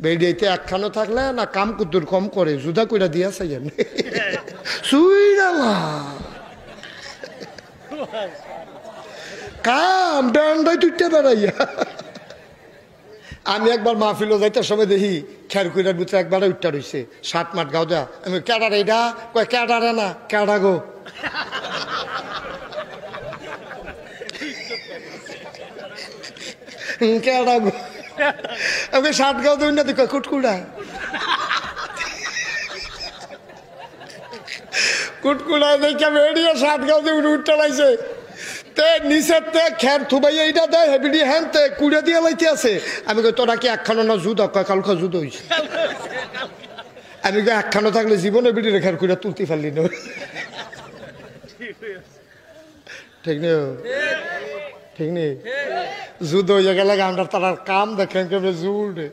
বেডিয়াইতে একখানো থাকলে না কাম কুদ্দুর কম করে জুদা কইরা দিয়া চাইয়েন সুইরালা কাম ব্যান্ডাই তুইতে বেড়াইয়া। আমি একবার মাহফিল যাইতে সময় দেখি খের কুইরার ভিতরে একবার উঠটা রয়েছে 7 মাঠ গাও দেয়া। আমি ক্যাডার এটা কয় ক্যাডারে না ক্যাডা গো। ক্যাডা গো আমি 7 গাও দেই না তুই কুটকুড়া কুটকুড়া দেখে বেরিয়ে 7 গাও দিয়ে উঠটা লাইছে তে নিচের তে খের থুবাই এইটা দেয় হেবিডি হ্যান তে কুড়ে দিয়ে লাইতে আছে। আমি কই তোরা কি একখানো না জুদ কয় কালকে জুদ হইছে। আমি কই একখানো থাকলে জীবনে বিডি রেখার কুড়া তুলতে পারলি না। ঠিক নেই ঠিক নেই জুদ হয়ে গেলে আমরা তার কাম দেখেন কেমন জুড়ে